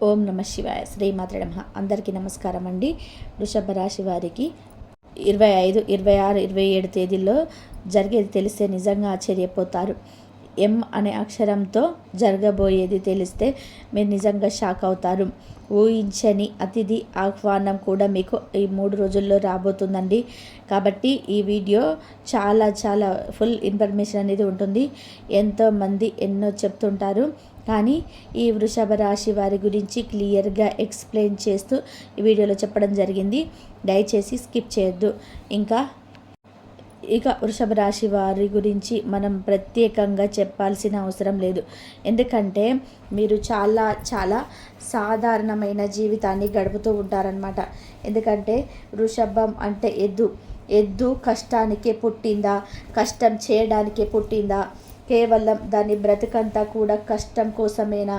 ఓం నమ శివాయ. శ్రీమాత్రే నమః. అందరికీ నమస్కారం అండి. వృషభ రాశి వారికి 25, 26, 27 తేదీల్లో జరిగేది తెలిస్తే నిజంగా ఆశ్చర్యపోతారు. ఎం అనే అక్షరంతో జరగబోయేది తెలిస్తే మీరు నిజంగా షాక్ అవుతారు. ఊహించని అతిథి ఆహ్వానం కూడా మీకు ఈ 3 రోజుల్లో రాబోతుందండి. కాబట్టి ఈ వీడియో చాలా ఫుల్ ఇన్ఫర్మేషన్ అనేది ఉంటుంది. ఎంతోమంది ఎన్నో చెప్తుంటారు, కానీ ఈ వృషభ రాశి వారి గురించి క్లియర్గా ఎక్స్ప్లెయిన్ చేస్తూ ఈ వీడియోలో చెప్పడం జరిగింది. దయచేసి స్కిప్ చేయొద్దు. ఇక వృషభ రాశి వారి గురించి మనం ప్రత్యేకంగా చెప్పాల్సిన అవసరం లేదు. ఎందుకంటే మీరు చాలా సాధారణమైన జీవితాన్ని గడుపుతూ ఉంటారనమాట. ఎందుకంటే వృషభం అంటే ఎద్దు కష్టానికే పుట్టిందా, కష్టం చేయడానికే పుట్టిందా, కేవలం దాని బ్రతుకంతా కూడా కష్టం కోసమేనా,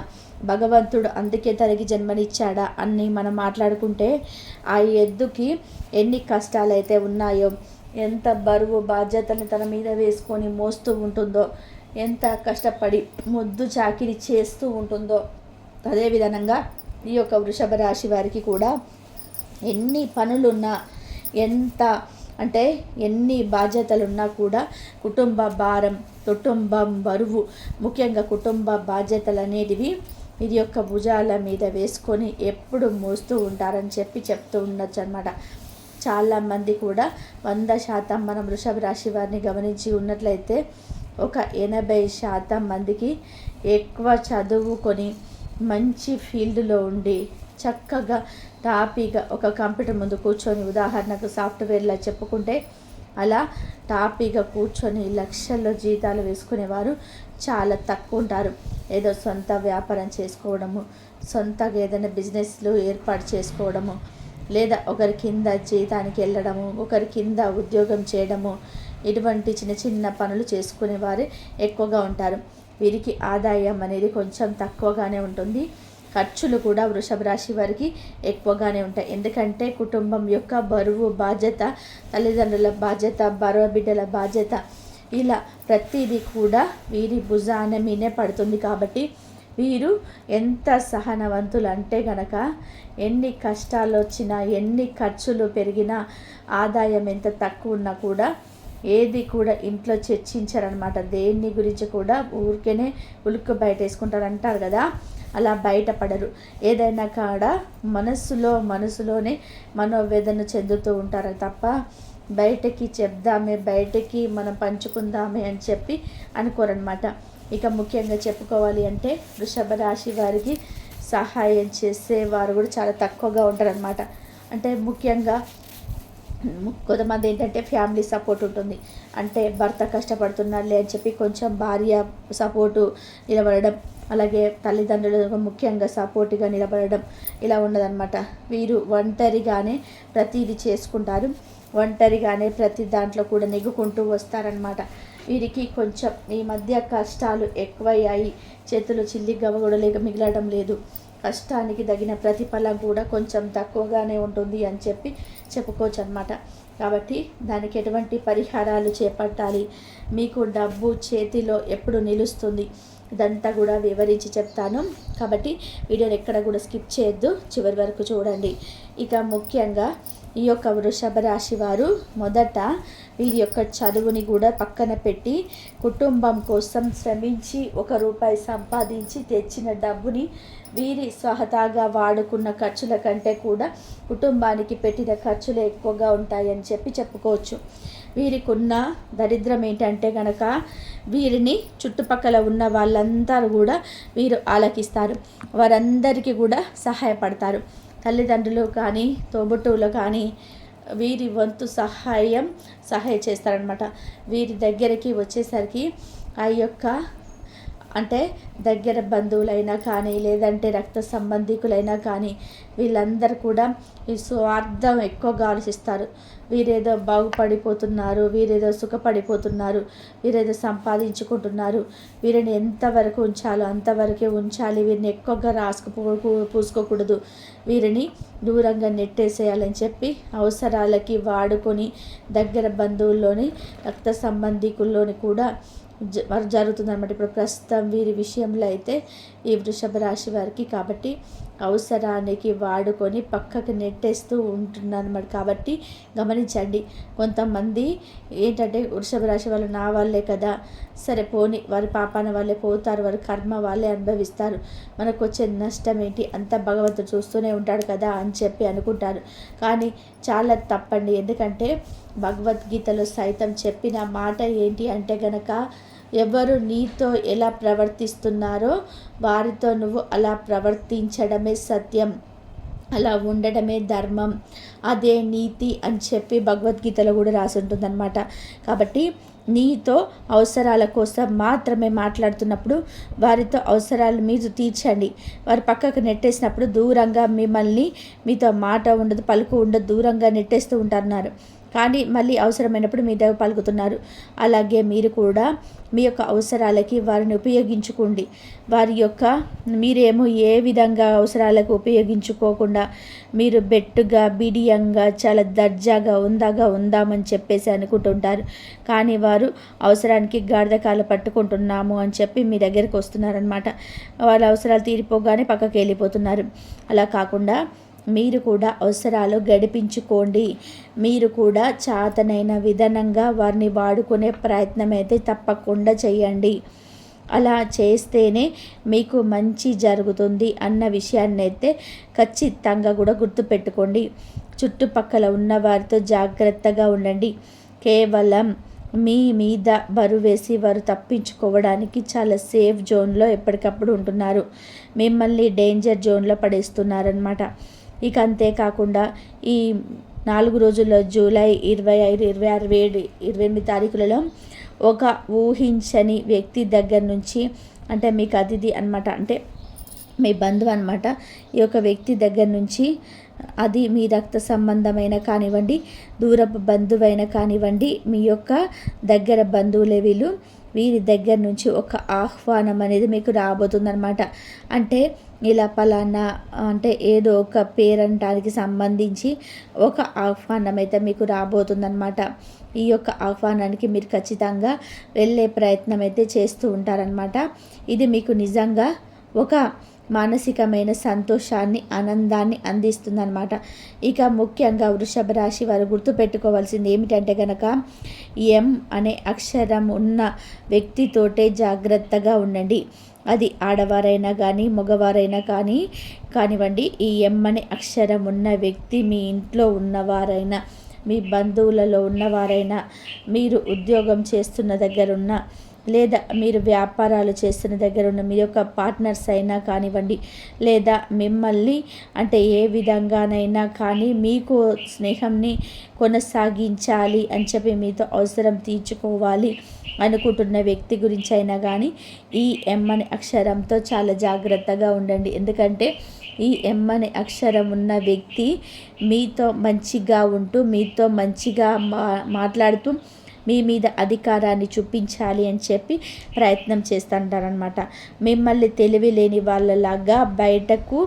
భగవంతుడు అందుకే తనకి జన్మనిచ్చాడా అని మనం మాట్లాడుకుంటే ఆ ఎద్దుకి ఎన్ని కష్టాలైతే ఉన్నాయో, ఎంత బరువు బాధ్యతని తన మీద వేసుకొని మోస్తూ ఉంటుందో, ఎంత కష్టపడి ముద్దు చాకిరి చేస్తూ ఉంటుందో, అదేవిధంగా ఈ యొక్క వృషభ రాశి వారికి కూడా ఎన్ని పనులున్నా, ఎన్ని బాధ్యతలున్నా కూడా కుటుంబ భారం, కుటుంబం బరువు, ముఖ్యంగా కుటుంబ బాధ్యతలు అనేటివి ఇది యొక్క భుజాల మీద వేసుకొని ఎప్పుడు మోస్తూ ఉంటారని చెప్తూ ఉండొచ్చు అనమాట. చాలామంది కూడా 100% మనం వృషభ రాశి వారిని గమనించి ఉన్నట్లయితే ఒక 80% మందికి ఎక్కువ చదువుకొని మంచి ఫీల్డ్లో ఉండి చక్కగా టాపీగా ఒక కంప్యూటర్ ముందు కూర్చొని, ఉదాహరణకు సాఫ్ట్వేర్లా చెప్పుకుంటే అలా టాపీగా కూర్చొని లక్షల్లో జీతాలు వేసుకునేవారు చాలా తక్కువ ఉంటారు. ఏదో సొంత వ్యాపారం చేసుకోవడము, సొంతగా ఏదైనా బిజినెస్లు ఏర్పాటు చేసుకోవడము, లేదా ఒకరి కింద జీతానికి వెళ్ళడము, ఒకరి కింద ఉద్యోగం చేయడము, ఇటువంటి చిన్న పనులు చేసుకునేవారు ఎక్కువగా ఉంటారు. వీరికి ఆదాయం అనేది కొంచెం తక్కువగానే ఉంటుంది. ఖర్చులు కూడా వృషభ రాశి వారికి ఎక్కువగానే ఉంటాయి. ఎందుకంటే కుటుంబం యొక్క బరువు బాధ్యత, తల్లిదండ్రుల బాధ్యత, బిడ్డల బాధ్యత, ఇలా ప్రతిదీ కూడా వీరి భుజాన మీనే పడుతుంది. కాబట్టి వీరు ఎంత సహనవంతులు అంటే గనక ఎన్ని కష్టాలు వచ్చినా, ఎన్ని ఖర్చులు పెరిగినా, ఆదాయం ఎంత తక్కువ ఉన్నా కూడా ఏది కూడా ఇంట్లో చర్చించారనమాట. దేన్ని గురించి కూడా ఊరికేనే ఉలుక్కు బయట వేసుకుంటారు అంటారు కదా, అలా బయటపడరు. ఏదైనా కాడ మనసులోనే మనోవేదన చెందుతూ ఉంటారు తప్ప బయటకి చెప్దామే, బయటకి మనం పంచుకుందామే అని చెప్పి అనుకోరనమాట. ఇక ముఖ్యంగా చెప్పుకోవాలి అంటే వృషభ రాశి వారికి సహాయం చేసేవారు కూడా చాలా తక్కువగా ఉంటారనమాట. అంటే ముఖ్యంగా కొంతమంది ఏంటంటే ఫ్యామిలీ సపోర్ట్ ఉంటుంది. అంటే భర్త కష్టపడుతున్నారులే అని చెప్పి కొంచెం భార్య సపోర్టు నిలబడడం, అలాగే తల్లిదండ్రులు ముఖ్యంగా సపోర్ట్గా నిలబడడం, ఇలా ఉండదన్నమాట. వీరు ఒంటరిగానే ప్రతిదీ చేసుకుంటారు, ఒంటరిగానే ప్రతి దాంట్లో కూడా నెగ్గుకుంటూ వస్తారనమాట. వీరికి కొంచెం ఈ మధ్య కష్టాలు ఎక్కువయ్యాయి, చేతులు చిల్లి గవ్వ లేక మిగలడం లేదు, కష్టానికి తగిన ప్రతిఫలం కూడా కొంచెం తక్కువగానే ఉంటుంది అని చెప్పుకోవచ్చు అనమాట. కాబట్టి దానికి ఎటువంటి పరిహారాలు చేపట్టాలి, మీకు డబ్బు చేతిలో ఎప్పుడు నిలుస్తుంది, ఇదంతా కూడా వివరించి చెప్తాను. కాబట్టి వీడియోని ఎక్కడ కూడా స్కిప్ చేయొద్దు, చివరి వరకు చూడండి. ఇక ముఖ్యంగా ఈ యొక్క వృషభ రాశి వారు మొదట వీరి యొక్క చదువుని కూడా పక్కన పెట్టి కుటుంబం కోసం శ్రమించి ₹1 సంపాదించి తెచ్చిన డబ్బుని వీరి స్వహతాగా వాడుకున్న ఖర్చుల కంటే కూడా కుటుంబానికి పెట్టిన ఖర్చులు ఎక్కువగా ఉంటాయని చెప్పుకోవచ్చు. వీరికి ఉన్న దరిద్రం ఏంటంటే కనుక వీరిని చుట్టుపక్కల ఉన్న వాళ్ళందరూ కూడా వీరు ఆలకిస్తారు, వారందరికీ కూడా సహాయపడతారు. తల్లిదండ్రులు కానీ తోబుట్టువులు కానీ వీరి వంతు సహాయం చేస్తారనమాట. వీరి దగ్గరికి వచ్చేసరికి ఆ యొక్క అంటే దగ్గర బంధువులైనా కానీ, లేదంటే రక్త సంబంధికులైనా కానీ వీళ్ళందరూ కూడా ఈ స్వార్థం ఎక్కువగా ఆలోచిస్తారు. వీరేదో బాగుపడిపోతున్నారు, వీరేదో సుఖపడిపోతున్నారు, వీరేదో సంపాదించుకుంటున్నారు, వీరిని ఎంతవరకు ఉంచాలో అంతవరకే ఉంచాలి, వీరిని ఎక్కువగా పూసుకోకూడదు, వీరిని దూరంగా నెట్టేసేయాలని చెప్పి అవసరాలకి వాడుకొని దగ్గర బంధువుల్లోని రక్త సంబంధికుల్లోని కూడా జరుగుతుందన్నమాట. ఇప్పుడు ప్రస్తుతం వీరి విషయంలో అయితే ఈ వృషభ రాశి వారికి. కాబట్టి అవసరానికి వాడుకొని పక్కకు నెట్టేస్తూ ఉంటున్నారన్నమాట. కాబట్టి గమనించండి. కొంతమంది ఏంటంటే వృషభ రాశి వాళ్ళు నా వాళ్ళే కదా, సరే పోని, వారి పాపాన వాళ్ళే పోతారు, వారి కర్మ వాళ్ళే అనుభవిస్తారు, మనకు వచ్చే నష్టం ఏంటి, అంత భగవంతుడు చూస్తూనే ఉంటాడు కదా అని చెప్పి అనుకుంటారు. కానీ చాలా తప్పండి. ఎందుకంటే భగవద్గీతలో సైతం చెప్పిన మాట ఏంటి అంటే గనక, ఎవరు నీతో ఎలా ప్రవర్తిస్తున్నారో వారితో నువ్వు అలా ప్రవర్తించడమే సత్యం, అలా ఉండడమే ధర్మం, అదే నీతి అని చెప్పి భగవద్గీతలో కూడా రాసి ఉంటుందన్నమాట. కాబట్టి నీతో అవసరాల కోసం మాత్రమే మాట్లాడుతున్నప్పుడు వారితో అవసరాలు మీరు తీర్చండి. వారు పక్కకు నెట్టేసినప్పుడు దూరంగా మిమ్మల్ని, మీతో మాట ఉండదు, పలుకు ఉండదు, దూరంగా నెట్టేస్తూ ఉంటున్నారు. కానీ మళ్ళీ అవసరమైనప్పుడు మీ దగ్గర పలుకుతున్నారు. అలాగే మీరు కూడా మీ యొక్క అవసరాలకి వారిని ఉపయోగించుకోండి. మీరేమో ఏ విధంగా అవసరాలకు ఉపయోగించుకోకుండా మీరు బెట్టుగా, బిడియంగా, చాలా దర్జాగా, ఉందామని చెప్పేసి అనుకుంటుంటారు. కానీ వారు అవసరానికి గాడిదకాలు పట్టుకుంటున్నాము అని చెప్పి మీ దగ్గరికి వస్తున్నారనమాట. వాళ్ళ అవసరాలు తీరిపోగానే పక్కకి వెళ్ళిపోతున్నారు. అలా కాకుండా మీరు కూడా అవసరాలు గడిపించుకోండి. మీరు కూడా చాతనైన విధానంగా వారిని వాడుకునే ప్రయత్నం అయితే తప్పకుండా చేయండి. అలా చేస్తేనే మీకు మంచి జరుగుతుంది అన్న విషయాన్ని అయితే ఖచ్చితంగా కూడా గుర్తుపెట్టుకోండి. చుట్టుపక్కల ఉన్న వారితో జాగ్రత్తగా ఉండండి. కేవలం మీ మీద బరువేసి వారు తప్పించుకోవడానికి చాలా సేఫ్ జోన్లో ఎప్పటికప్పుడు ఉంటున్నారు. మిమ్మల్ని డేంజర్ జోన్లో పడేస్తున్నారనమాట. ఇక అంతేకాకుండా ఈ 4 రోజుల్లో జూలై 25, 26, 27, 28 తారీఖులలో ఒక ఊహించని వ్యక్తి దగ్గర నుంచి, అంటే మీకు అతిథి అనమాట, అంటే మీ బంధువు అనమాట, ఈ యొక్క వ్యక్తి దగ్గర నుంచి, అది మీ రక్త సంబంధమైన కానివ్వండి, దూరపు బంధువైన కానివ్వండి, మీ యొక్క దగ్గర బంధువులే వీరి దగ్గర నుంచి ఒక ఆహ్వానం అనేది మీకు రాబోతుందన్నమాట. అంటే ఇలా పలానా, అంటే ఏదో ఒక పేరంటానికి సంబంధించి ఒక ఆహ్వానం అయితే మీకు రాబోతుందన్నమాట. ఈ యొక్క ఆహ్వానానికి మీరు ఖచ్చితంగా వెళ్ళే ప్రయత్నం అయితే చేస్తూ ఉంటారనమాట. ఇది మీకు నిజంగా ఒక మానసికమైన సంతోషాన్ని, ఆనందాన్ని అందిస్తుందన్నమాట. ఇక ముఖ్యంగా వృషభ రాశి వారు గుర్తుపెట్టుకోవాల్సింది ఏమిటంటే కనుక, ఎం అనే అక్షరం ఉన్న వ్యక్తితోటే జాగ్రత్తగా ఉండండి. అది ఆడవారైనా కానీ మగవారైనా కానివ్వండి. ఈ ఎం అనే అక్షరం ఉన్న వ్యక్తి మీ ఇంట్లో ఉన్నవారైనా, మీ బంధువులలో ఉన్నవారైనా, మీరు ఉద్యోగం చేస్తున్న దగ్గరున్న, లేదా మీరు వ్యాపారాలు చేస్తున్న దగ్గర ఉన్న మీ యొక్క పార్ట్నర్స్ అయినా కానివ్వండి, లేదా మిమ్మల్ని అంటే ఏ విధంగానైనా కానీ మీకు స్నేహంని కొనసాగించాలి అని చెప్పి మీతో అవసరం తీర్చుకోవాలి అనుకుంటున్న వ్యక్తి గురించి అయినా కానీ ఈ ఎం అనే అక్షరంతో చాలా జాగ్రత్తగా ఉండండి. ఎందుకంటే ఈ ఎం అనే అక్షరం ఉన్న వ్యక్తి మీతో మంచిగా ఉంటూ, మీతో మంచిగా మాట్లాడుతూ మీ మీద అధికారాన్ని చూపించాలి అని చెప్పి ప్రయత్నం చేస్తుంటారనమాట. మిమ్మల్ని తెలివి లేని వాళ్ళలాగా బయటకు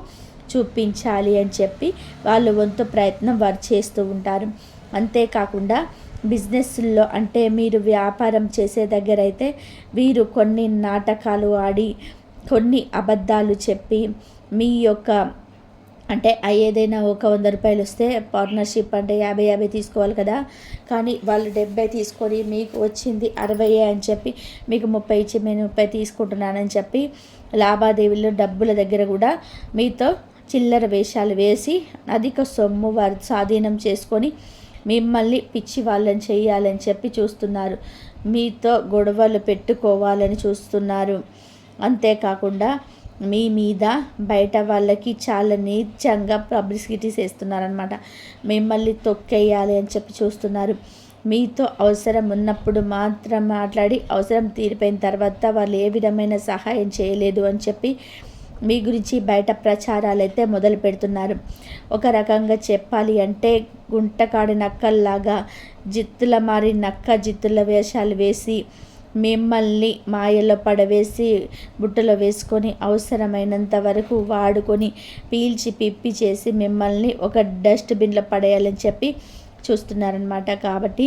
చూపించాలి అని చెప్పి వాళ్ళు వంతు ప్రయత్నం వారు చేస్తూ ఉంటారు. అంతేకాకుండా బిజినెస్లో, అంటే మీరు వ్యాపారం చేసే దగ్గర అయితే వీరు కొన్ని నాటకాలు ఆడి, కొన్ని అబద్ధాలు చెప్పి, మీ యొక్క అంటే ఏదైనా ఒక 100 రూపాయలు వస్తే పార్ట్నర్షిప్ అంటే 50 తీసుకోవాలి కదా, కానీ వాళ్ళు 70 తీసుకొని మీకు వచ్చింది 60 అని చెప్పి మీకు 30 ఇచ్చి నేను 30 తీసుకుంటున్నానని చెప్పి లావాదేవీల్లో డబ్బుల దగ్గర కూడా మీతో చిల్లర వేషాలు వేసి అధిక సొమ్ము వారు స్వాధీనం చేసుకొని మిమ్మల్ని పిచ్చి వాళ్ళని చేయాలని చెప్పి చూస్తున్నారు. మీతో గొడవలు పెట్టుకోవాలని చూస్తున్నారు. అంతేకాకుండా మీ మీద బయట వాళ్ళకి చాలా నీచంగా పబ్లిసిటీస్ చేస్తున్నారనమాట. మిమ్మల్ని తొక్కేయాలి అని చెప్పి చూస్తున్నారు. మీతో అవసరం ఉన్నప్పుడు మాత్రం మాట్లాడి, అవసరం తీరిపోయిన తర్వాత వాళ్ళు ఏ విధమైన సహాయం చేయలేదు అని చెప్పి మీ గురించి బయట ప్రచారాలు అయితే మొదలు పెడుతున్నారు. ఒక రకంగా చెప్పాలి అంటే గుంటకాడి నక్కల్లాగా జిత్తుల మారి జిత్తుల వేషాలు వేసి మిమ్మల్ని మాయలో పడవేసి బుట్టలో వేసుకొని అవసరమైనంత వరకు వాడుకొని పీల్చి పిప్పి చేసి మిమ్మల్ని ఒక డస్ట్బిన్లో పడేయాలని చెప్పి చూస్తున్నారనమాట. కాబట్టి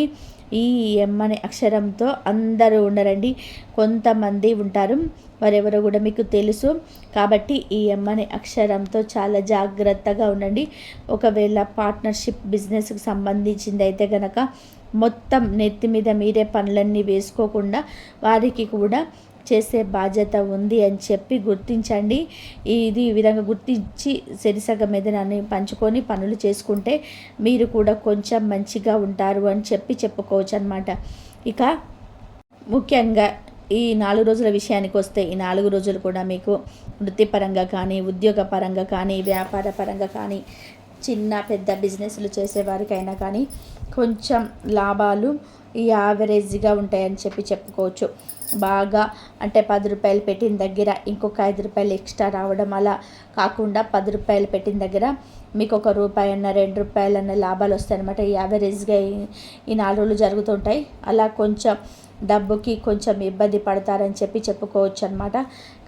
ఈ ఎం అనే అక్షరంతో అందరూ ఉండరండి, కొంతమంది ఉంటారు. వారెవరో కూడా మీకు తెలుసు. కాబట్టి ఈ ఎం అనే అక్షరంతో చాలా జాగ్రత్తగా ఉండండి. ఒకవేళ పార్ట్నర్షిప్ బిజినెస్కి సంబంధించింది అయితే కనుక మొత్తం నెత్తి మీద మీరే పనులన్నీ వేసుకోకుండా వారికి కూడా చేసే బాధ్యత ఉంది అని చెప్పి గుర్తించండి. ఇది ఈ విధంగా గుర్తించి సెరిసగ మెదనాన్ని పంచుకొని పనులు చేసుకుంటే మీరు కూడా కొంచెం మంచిగా ఉంటారు అని చెప్పుకోవచ్చు అనమాట. ఇక ముఖ్యంగా ఈ 4 రోజుల విషయానికి వస్తే, ఈ 4 రోజులు కూడా మీకు వృత్తిపరంగా కానీ, ఉద్యోగపరంగా కానీ, వ్యాపార పరంగా కానీ, చిన్న పెద్ద బిజినెస్లు చేసేవారికైనా కానీ కొంచెం లాభాలు యావరేజ్గా ఉంటాయని చెప్పుకోవచ్చు. బాగా అంటే 10 రూపాయలు పెట్టిన దగ్గర ఇంకొక 5 రూపాయలు ఎక్స్ట్రా రావడం, అలా కాకుండా 10 రూపాయలు పెట్టిన దగ్గర మీకు ఒక రూపాయన్న 2 రూపాయలన్న లాభాలు వస్తాయన్నమాట. యావరేజ్గా ఈ 4 రోజులు జరుగుతుంటాయి. అలా కొంచెం డబ్బుకి కొంచెం ఇబ్బంది పడతారని చెప్పుకోవచ్చు అనమాట.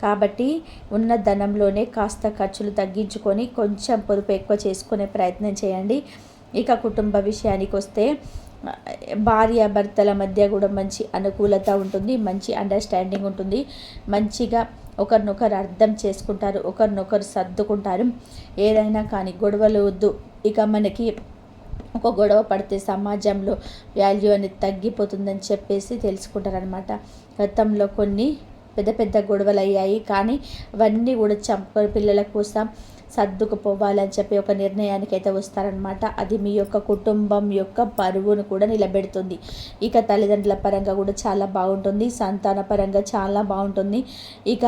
కాబట్టి ఉన్న ధనంలోనే కాస్త ఖర్చులు తగ్గించుకొని కొంచెం పొదుపు ఎక్కువ చేసుకునే ప్రయత్నం చేయండి. ఇక కుటుంబ విషయానికి వస్తే భార్యాభర్తల మధ్య కూడా మంచి అనుకూలత ఉంటుంది, మంచి అండర్స్టాండింగ్ ఉంటుంది, మంచిగా ఒకరినొకరు అర్థం చేసుకుంటారు, ఒకరినొకరు సర్దుకుంటారు. ఏదైనా కానీ గొడవలు వద్దు. ఇక మనకి ఒక గొడవ పడితే సమాజంలో వాల్యూ అనేది తగ్గిపోతుందని తెలుసుకుంటారనమాట. గతంలో కొన్ని పెద్ద గొడవలు అయ్యాయి, కానీ అవన్నీ కూడా పిల్లల కోసం సర్దుకుపోవాలని చెప్పి ఒక నిర్ణయానికి అయితే వస్తారనమాట. అది మీ యొక్క కుటుంబం యొక్క పరువును కూడా నిలబెడుతుంది. ఇక తల్లిదండ్రుల పరంగా కూడా చాలా బాగుంటుంది, సంతాన పరంగా చాలా బాగుంటుంది. ఇక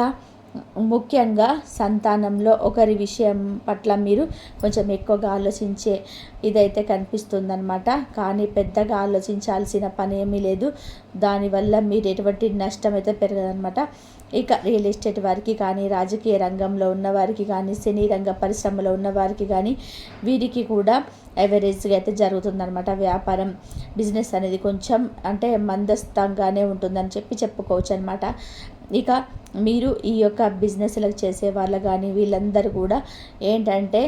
ముఖ్యంగా సంతానంలో ఒకరి విషయం పట్ల మీరు కొంచెం ఎక్కువగా ఆలోచించే ఇదైతే కనిపిస్తుందన్నమాట. కానీ పెద్దగా ఆలోచించాల్సిన పని ఏమీ లేదు. దానివల్ల మీరు ఎటువంటి నష్టం అయితే పెరగదనమాట. ఇక రియల్ ఎస్టేట్ వారికి కానీ, రాజకీయ రంగంలో ఉన్నవారికి కానీ, సినీ రంగ పరిశ్రమలో ఉన్నవారికి కానీ వీరికి కూడా ఎవరేజ్గా అయితే జరుగుతుందనమాట. వ్యాపారం బిజినెస్ అనేది కొంచెం అంటే మందస్థంగానే ఉంటుందని చెప్పుకోవచ్చు అనమాట. ఇక మీరు ఈ యొక్క బిజినెస్లకు చేసే వాళ్ళు కానీ వీళ్ళందరూ కూడా ఏంటంటే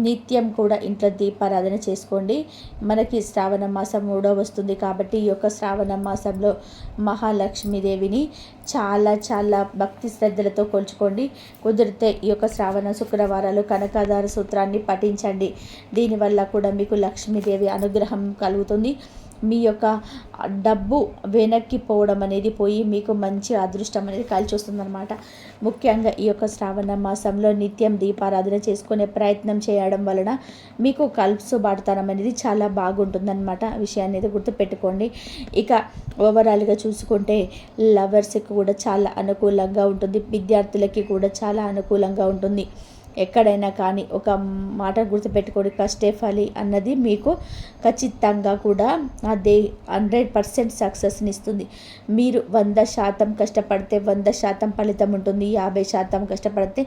నిత్యం కూడా ఇంట్లో దీపారాధన చేసుకోండి. మనకి శ్రావణ మాసం 3వ వస్తుంది కాబట్టి ఈ యొక్క శ్రావణ మాసంలో మహాలక్ష్మీదేవిని చాలా చాలా భక్తి శ్రద్ధలతో కొలుచుకోండి. కుదిరితే ఈ యొక్క శ్రావణ శుక్రవారాలు కనకాధార సూత్రాన్ని పఠించండి. దీనివల్ల కూడా మీకు లక్ష్మీదేవి అనుగ్రహం కలుగుతుంది. మీ యొక్క డబ్బు వెనక్కి పోవడం అనేది పోయి మీకు మంచి అదృష్టం అనేది కలిసి వస్తుందన్నమాట. ముఖ్యంగా ఈ యొక్క శ్రావణ మాసంలో నిత్యం దీపారాధన చేసుకునే ప్రయత్నం చేయడం వలన మీకు కలుసుబాటుతనం అనేది చాలా బాగుంటుందన్నమాట. విషయాన్ని అయితే గుర్తుపెట్టుకోండి. ఇక ఓవరాల్గా చూసుకుంటే లవర్స్కి కూడా చాలా అనుకూలంగా ఉంటుంది, విద్యార్థులకి కూడా చాలా అనుకూలంగా ఉంటుంది. ఎక్కడైనా కానీ ఒక మాట గుర్తుపెట్టుకోండి, కష్టే ఫలి అన్నది మీకు ఖచ్చితంగా కూడా అదే 100% సక్సెస్ని ఇస్తుంది. మీరు 100% కష్టపడితే 100% ఫలితం ఉంటుంది. 50% కష్టపడితే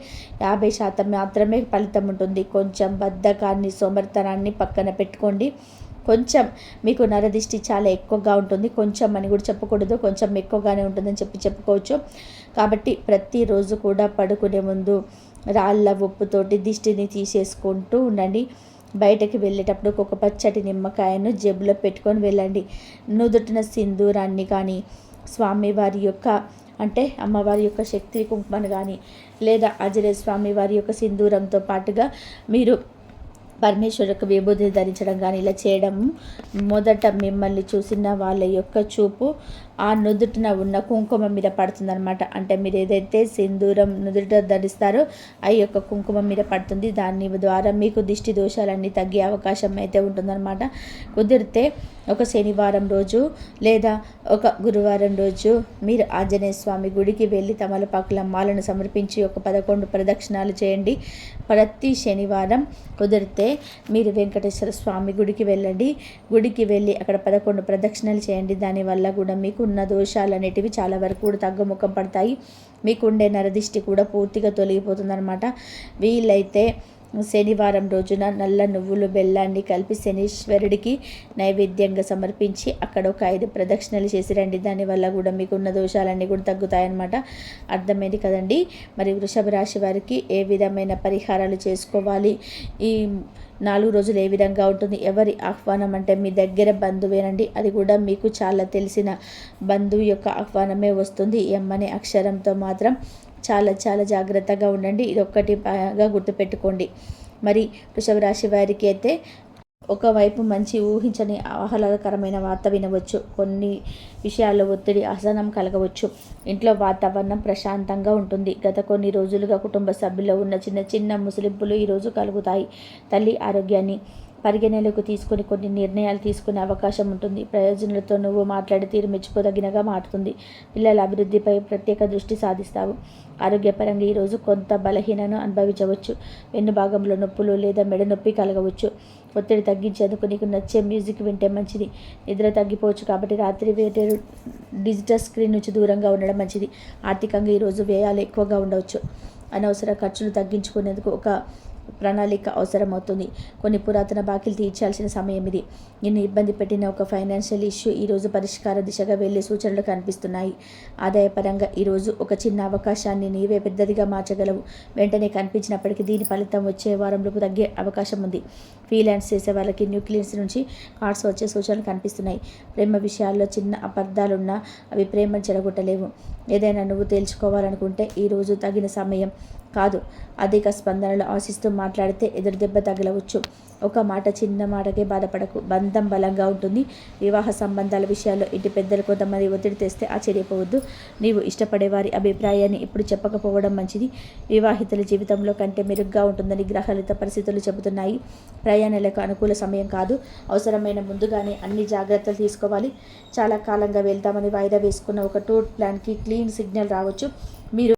50% మాత్రమే ఫలితం ఉంటుంది. కొంచెం బద్ధకాన్ని, సోమరితనాన్ని పక్కన పెట్టుకోండి. కొంచెం మీకు నరదిష్టి చాలా ఎక్కువగా ఉంటుంది. కొంచెం అని కూడా చెప్పకూడదు, కొంచెం ఎక్కువగానే ఉంటుందని చెప్పుకోవచ్చు. కాబట్టి ప్రతిరోజు కూడా పడుకునే ముందు రాళ్ళ ఉప్పుతోటి దిష్టిని తీసేసుకుంటూ ఉండండి. బయటకు వెళ్ళేటప్పుడు ఒక పచ్చటి నిమ్మకాయను జేబులో పెట్టుకొని వెళ్ళండి. నుదుటిన సింధూరాన్ని కానీ, స్వామివారి యొక్క అంటే అమ్మవారి యొక్క శక్తి కుంకుమను కానీ, లేదా ఆంజనేయ స్వామి వారి యొక్క సింధూరంతో పాటుగా మీరు పరమేశ్వరులకు విభూతిని ధరించడం కానీ ఇలా చేయడం మొదట మిమ్మల్ని చూసిన వాళ్ళ యొక్క చూపు ఆ నుదుటిన ఉన్న కుంకుమ మీద పడుతుందన్నమాట. అంటే మీరు ఏదైతే సింధూరం నుదుట ధరిస్తారో ఆ యొక్క కుంకుమ మీద పడుతుంది. దాని ద్వారా మీకు దిష్టి దోషాలన్నీ తగ్గే అవకాశం అయితే ఉంటుందన్నమాట. కుదిరితే ఒక శనివారం రోజు లేదా ఒక గురువారం రోజు మీరు ఆంజనేయ స్వామి గుడికి వెళ్ళి తమలపాకుల మాలను సమర్పించి ఒక 11 ప్రదక్షిణాలు చేయండి. ప్రతి శనివారం కుదిరితే మీరు వెంకటేశ్వర స్వామి గుడికి వెళ్ళండి. గుడికి వెళ్ళి అక్కడ 11 ప్రదక్షిణలు చేయండి. దానివల్ల కూడా మీకు ఉన్న దోషాలు అనేటివి చాలా వరకు కూడా తగ్గుముఖం పడతాయి. మీకుండే నరదిష్టి కూడా పూర్తిగా తొలగిపోతుందన్నమాట. వీలైతే శనివారం రోజున నల్ల నువ్వులు బెల్లాన్ని కలిపి శనీశ్వరుడికి నైవేద్యంగా సమర్పించి అక్కడ ఒక 5 ప్రదక్షిణలు చేసి రండి. దానివల్ల కూడా మీకున్న దోషాలన్నీ కూడా తగ్గుతాయన్నమాట. అర్థమైంది కదండి. మరి వృషభ రాశి వారికి ఏ విధమైన పరిహారాలు చేసుకోవాలి, ఈ 4 రోజులు ఏ విధంగా ఉంటుంది, ఎవరి ఆహ్వానం అంటే మీ దగ్గర బంధువేనండి, అది కూడా మీకు చాలా తెలిసిన బంధువు యొక్క ఆహ్వానమే వస్తుంది. ఎం అనే అక్షరంతో మాత్రం చాలా చాలా జాగ్రత్తగా ఉండండి. ఇది ఒక్కటి బాగా గుర్తుపెట్టుకోండి. మరి వృషభ రాశి వారికి అయితే ఒకవైపు మంచి ఊహించని ఆహ్లాదకరమైన వార్త వినవచ్చు. కొన్ని విషయాల్లో ఒత్తిడి అసహనం కలగవచ్చు. ఇంట్లో వాతావరణం ప్రశాంతంగా ఉంటుంది. గత కొన్ని రోజులుగా కుటుంబ సభ్యుల్లో ఉన్న చిన్న చిన్న ముసలింపులు ఈరోజు కలుగుతాయి. తల్లి ఆరోగ్యాన్ని పరిగణనలోకి తీసుకొని కొన్ని నిర్ణయాలు తీసుకునే అవకాశం ఉంటుంది. ప్రయోజనాలతో నువ్వు మాట్లాడే తీరు మెచ్చుకోదగినగా మారుతుంది. పిల్లల అభివృద్ధిపై ప్రత్యేక దృష్టి సాధిస్తావు. ఆరోగ్యపరంగా ఈరోజు కొంత బలహీనను అనుభవించవచ్చు. వెన్ను భాగంలో నొప్పులు లేదా మెడ నొప్పి కలగవచ్చు. ఒత్తిడి తగ్గించేందుకు నీకు నచ్చే మ్యూజిక్ వింటే మంచిది. నిద్ర తగ్గిపోవచ్చు కాబట్టి రాత్రి వేరే డిజిటల్ స్క్రీన్ నుంచి దూరంగా ఉండడం మంచిది. ఆర్థికంగా ఈరోజు వ్యయాలు ఎక్కువగా ఉండవచ్చు. అనవసర ఖర్చులు తగ్గించుకునేందుకు ఒక ప్రణాళిక అవసరమవుతుంది. కొన్ని పురాతన బాకీలు తీర్చాల్సిన సమయం ఇది. నిన్ను ఇబ్బంది పెట్టిన ఒక ఫైనాన్షియల్ ఇష్యూ ఈరోజు పరిష్కార దిశగా వెళ్ళే సూచనలు కనిపిస్తున్నాయి. ఆదాయపరంగా ఈరోజు ఒక చిన్న అవకాశాన్ని నీవే పెద్దదిగా మార్చగలవు. వెంటనే కనిపించినప్పటికీ దీని ఫలితం వచ్చే వారంలోపు తగ్గే అవకాశం ఉంది. ఫ్రీలాన్స్ చేసే వాళ్ళకి న్యూక్లియన్స్ నుంచి కార్డ్స్ వచ్చే సూచనలు కనిపిస్తున్నాయి. ప్రేమ విషయాల్లో చిన్న అపార్థాలున్నా అవి ప్రేమను చెడగొట్టలేవు. ఏదైనా నువ్వు తేల్చుకోవాలనుకుంటే ఈరోజు తగిన సమయం కాదు. అధిక స్పందనలు ఆశిస్తూ మాట్లాడితే ఎదురు దెబ్బ తగలవచ్చు. ఒక మాట చిన్న మాటకే బాధపడకు. బంధం బలంగా ఉంటుంది. వివాహ సంబంధాల విషయాల్లో ఇంటి పెద్దలు కొంతమంది ఒత్తిడి తెస్తే ఆశ్చర్యపోవద్దు. నీవు ఇష్టపడే వారి అభిప్రాయాన్ని ఇప్పుడు చెప్పకపోవడం మంచిది. వివాహితుల జీవితంలో కంటే మెరుగ్గా ఉంటుందని గ్రహాలిత పరిస్థితులు చెబుతున్నాయి. ప్రయాణాలకు అనుకూల సమయం కాదు. అవసరమైన ముందుగానే అన్ని జాగ్రత్తలు తీసుకోవాలి. చాలా కాలంగా వెళ్తామని వాయిదా వేసుకున్న ఒక టూర్ ప్లాన్కి క్లీన్ సిగ్నల్ రావచ్చు. మీరు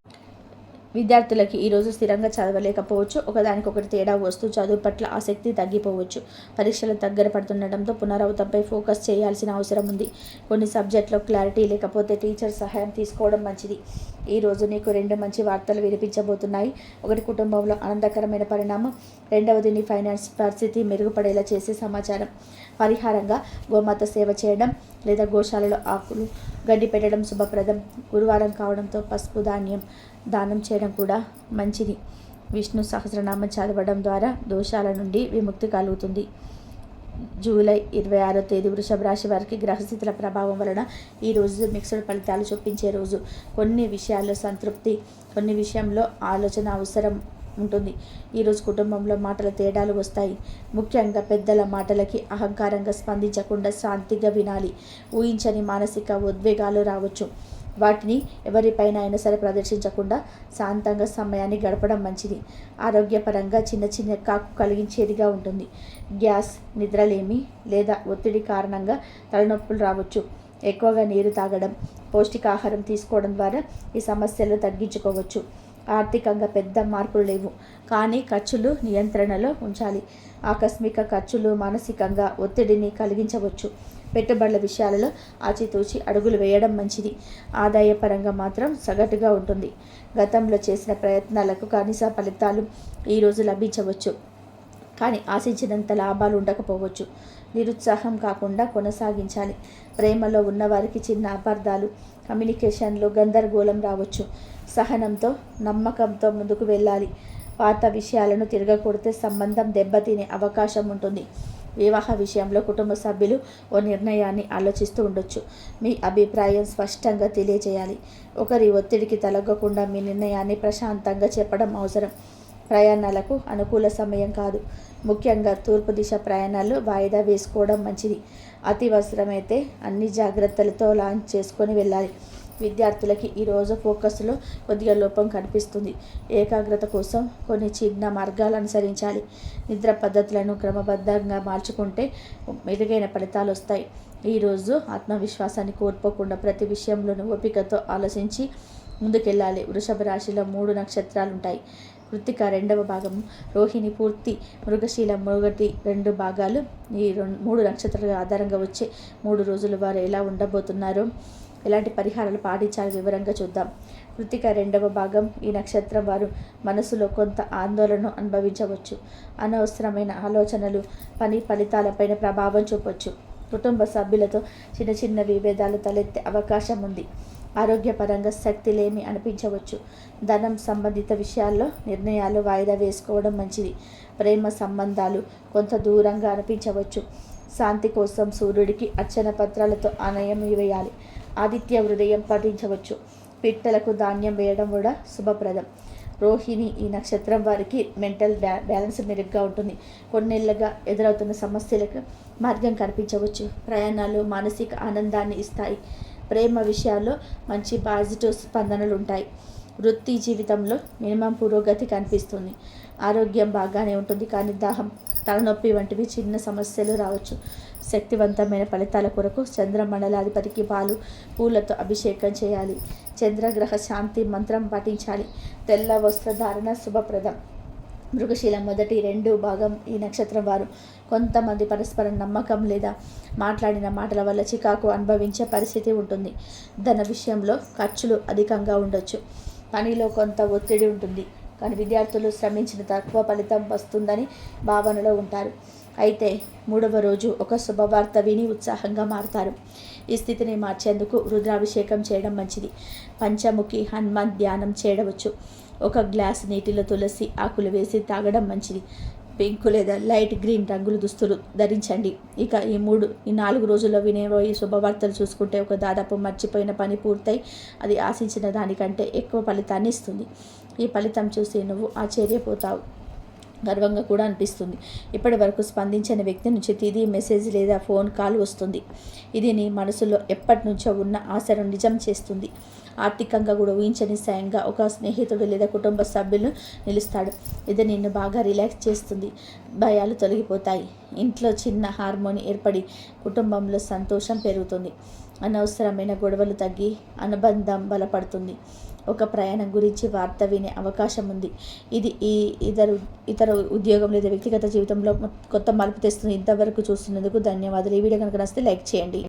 విద్యార్థులకి ఈరోజు స్థిరంగా చదవలేకపోవచ్చు. ఒకదానికొకటి తేడా వస్తూ చదువు పట్ల ఆసక్తి తగ్గిపోవచ్చు. పరీక్షలు దగ్గర పడుతుండటంతో పునరావృతంపై ఫోకస్ చేయాల్సిన అవసరం ఉంది. కొన్ని సబ్జెక్టులో క్లారిటీ లేకపోతే టీచర్ సహాయం తీసుకోవడం మంచిది. ఈరోజు నీకు 2 మంచి వార్తలు వినిపించబోతున్నాయి. ఒకటి కుటుంబంలో ఆనందకరమైన పరిణామం, రెండవది నీ ఫైనాన్స్ పరిస్థితి మెరుగుపడేలా చేసే సమాచారం. పరిహారంగా గోమాత సేవ చేయడం లేదా గోశాలలో ఆకులు గడ్డి పెట్టడం శుభప్రదం. గురువారం కావడంతో పసుపు ధాన్యం దానం చేయడం కూడా మంచిది. విష్ణు సహస్రనామం చదవడం ద్వారా దోషాల నుండి విముక్తి కలుగుతుంది. జూలై 26వ తేదీ వృషభ రాశి వారికి గ్రహస్థితుల ప్రభావం వలన ఈరోజు మిక్స్డ్ ఫలితాలు చూపించే రోజు. కొన్ని విషయాల్లో సంతృప్తి, కొన్ని విషయంలో ఆలోచన అవసరం ఉంటుంది. ఈరోజు కుటుంబంలో మాటల తేడాలు వస్తాయి. ముఖ్యంగా పెద్దల మాటలకి అహంకారంగా స్పందించకుండా శాంతిగా వినాలి. ఊహించని మానసిక ఉద్వేగాలు రావచ్చు. వాటిని ఎవరిపైన అయినా సరే ప్రదర్శించకుండా శాంతంగా సమయాన్ని గడపడం మంచిది. ఆరోగ్యపరంగా చిన్న చిన్న కాకు కలిగించేదిగా ఉంటుంది. గ్యాస్, నిద్రలేమి లేదా ఒత్తిడి కారణంగా తలనొప్పులు రావచ్చు. ఎక్కువగా నీరు తాగడం, పౌష్టికాహారం తీసుకోవడం ద్వారా ఈ సమస్యలు తగ్గించుకోవచ్చు. ఆర్థికంగా పెద్ద మార్పులు లేవు, కానీ ఖర్చులు నియంత్రణలో ఉంచాలి. ఆకస్మిక ఖర్చులు మానసికంగా ఒత్తిడిని కలిగించవచ్చు. పెట్టుబడుల విషయాలలో ఆచితూచి అడుగులు వేయడం మంచిది. ఆదాయపరంగా మాత్రం సగటుగా ఉంటుంది. గతంలో చేసిన ప్రయత్నాలకు కనీస ఫలితాలు ఈరోజు లభించవచ్చు, కానీ ఆశించినంత లాభాలు ఉండకపోవచ్చు. నిరుత్సాహం కాకుండా కొనసాగించాలి. ప్రేమలో ఉన్నవారికి చిన్న అపార్థాలు, కమ్యూనికేషన్లో గందరగోళం రావచ్చు. సహనంతో, నమ్మకంతో ముందుకు వెళ్ళాలి. పాత విషయాలను తిరగకొడితే సంబంధం దెబ్బతినే అవకాశం ఉంటుంది. వివాహ విషయంలో కుటుంబ సభ్యులు ఓ నిర్ణయాన్ని ఆలోచిస్తూ ఉండొచ్చు. మీ అభిప్రాయం స్పష్టంగా తెలియజేయాలి. ఒకరి ఒత్తిడికి తలగ్గకుండా మీ నిర్ణయాన్ని ప్రశాంతంగా చెప్పడం అవసరం. ప్రయాణాలకు అనుకూల సమయం కాదు. ముఖ్యంగా తూర్పు దిశ ప్రయాణాలు వాయిదా వేసుకోవడం మంచిది. అతి అవసరమైతే అన్ని జాగ్రత్తలతో లాంచ్ చేసుకొని వెళ్ళాలి. విద్యార్థులకి ఈరోజు ఫోకస్లో కొద్దిగా లోపం కనిపిస్తుంది. ఏకాగ్రత కోసం కొన్ని చిన్న మార్గాలు అనుసరించాలి. నిద్ర పద్ధతులను క్రమబద్ధంగా మార్చుకుంటే మెరుగైన ఫలితాలు వస్తాయి. ఈరోజు ఆత్మవిశ్వాసాన్ని కోల్పోకుండా ప్రతి విషయంలోనూ ఓపికతో ఆలోచించి ముందుకెళ్ళాలి. వృషభ రాశిలో 3 నక్షత్రాలు ఉంటాయి. కృత్తిక 2వ భాగము, రోహిణి పూర్తి, మృగశీల మొదటి 2 భాగాలు. ఈ 3 నక్షత్రాల ఆధారంగా వచ్చే 3 రోజులు వారు ఎలా ఉండబోతున్నారో ఎలాంటి పరిహారాలు పాటించాలో వివరంగా చూద్దాం. కృత్తిక 2వ భాగం. ఈ నక్షత్రం వారు మనసులో కొంత ఆందోళనను అనుభవించవచ్చు. అనవసరమైన ఆలోచనలు పని ఫలితాలపైన ప్రభావం చూపవచ్చు. కుటుంబ సభ్యులతో చిన్న చిన్న విభేదాలు తలెత్తే అవకాశం ఉంది. ఆరోగ్యపరంగా శక్తి లేమి అనిపించవచ్చు. ధనం సంబంధిత విషయాల్లో నిర్ణయాలు వాయిదా వేసుకోవడం మంచిది. ప్రేమ సంబంధాలు కొంత దూరంగా అనిపించవచ్చు. శాంతి కోసం సూర్యుడికి అర్చన పత్రాలతో ఆనయం వేయాలి. ఆదిత్య హృదయం పఠించవచ్చు. పిట్టలకు ధాన్యం వేయడం కూడా శుభప్రదం. రోహిణి. ఈ నక్షత్రం వారికి మెంటల్ బ్యాలెన్స్ మెరుగ్గా ఉంటుంది. కొన్నేళ్లుగా ఎదురవుతున్న సమస్యలకు మార్గం కనిపించవచ్చు. ప్రయాణాలు మానసిక ఆనందాన్ని ఇస్తాయి. ప్రేమ విషయాల్లో మంచి పాజిటివ్ స్పందనలు ఉంటాయి. వృత్తి జీవితంలో మినిమం పురోగతి కనిపిస్తుంది. ఆరోగ్యం బాగానే ఉంటుంది, కానీ దాహం, తలనొప్పి వంటివి చిన్న సమస్యలు రావచ్చు. శక్తివంతమైన ఫలితాల కొరకు చంద్రమండలాధిపతికి పూలతో అభిషేకం చేయాలి. చంద్రగ్రహ శాంతి మంత్రం పఠించాలి. తెల్ల వస్త్రధారణ శుభప్రదం. మృగశిల 1, 2 భాగం. ఈ నక్షత్రం వారు కొంతమంది పరస్పరం నమ్మకం లేదా మాట్లాడిన మాటల వల్ల చికాకు అనుభవించే పరిస్థితి ఉంటుంది. ధన విషయంలో ఖర్చులు అధికంగా ఉండొచ్చు. పనిలో కొంత ఒత్తిడి ఉంటుంది, కానీ విద్యార్థులు శ్రమించిన తక్కువ ఫలితం వస్తుందని భావనలో ఉంటారు. అయితే 3వ రోజు ఒక శుభవార్త విని ఉత్సాహంగా మారుతారు. ఈ స్థితిని మార్చేందుకు రుద్రాభిషేకం చేయడం మంచిది. పంచముఖి హనుమాన్ ధ్యానం చేయవచ్చు. ఒక గ్లాస్ నీటిలో తులసి ఆకులు వేసి తాగడం మంచిది. పింక్ లేదా లైట్ గ్రీన్ రంగుల దుస్తులు ధరించండి. ఇక ఈ 4 రోజుల్లో వినేవి శుభవార్తలు చూసుకుంటే ఒక దాదాపు మర్చిపోయిన పని పూర్తయి అది ఆశించిన దానికంటే ఎక్కువ ఫలితాన్ని ఇస్తుంది. ఈ ఫలితం చూసి నువ్వు ఆశ్చర్యపోతావు, గర్వంగా కూడా అనిపిస్తుంది. ఇప్పటి వరకు స్పందించిన వ్యక్తి నుంచి తిరిగి మెసేజ్ లేదా ఫోన్ కాల్ వస్తుంది. ఇది నీ మనసులో ఎప్పటి నుంచో ఉన్న ఆశను నిజం చేస్తుంది. ఆర్థికంగా కూడా ఊహించని సాయంగా ఒక స్నేహితుడు లేదా కుటుంబ సభ్యులు నిలుస్తాడు. ఇది నిన్ను బాగా రిలాక్స్ చేస్తుంది. భయాలు తొలగిపోతాయి. ఇంట్లో చిన్న హార్మోని ఏర్పడి కుటుంబంలో సంతోషం పెరుగుతుంది. అనవసరమైన గొడవలు తగ్గి అనుబంధం బలపడుతుంది. ఒక ప్రయాణం గురించి వార్త వినే అవకాశం ఉంది. ఇది ఇతర ఉద్యోగం లేదా వ్యక్తిగత జీవితంలో కొత్త మార్పు తెస్తుంది. ఇంతవరకు చూస్తున్నందుకు ధన్యవాదాలు. ఈ వీడియో కనుక నచ్చితే లైక్ చేయండి.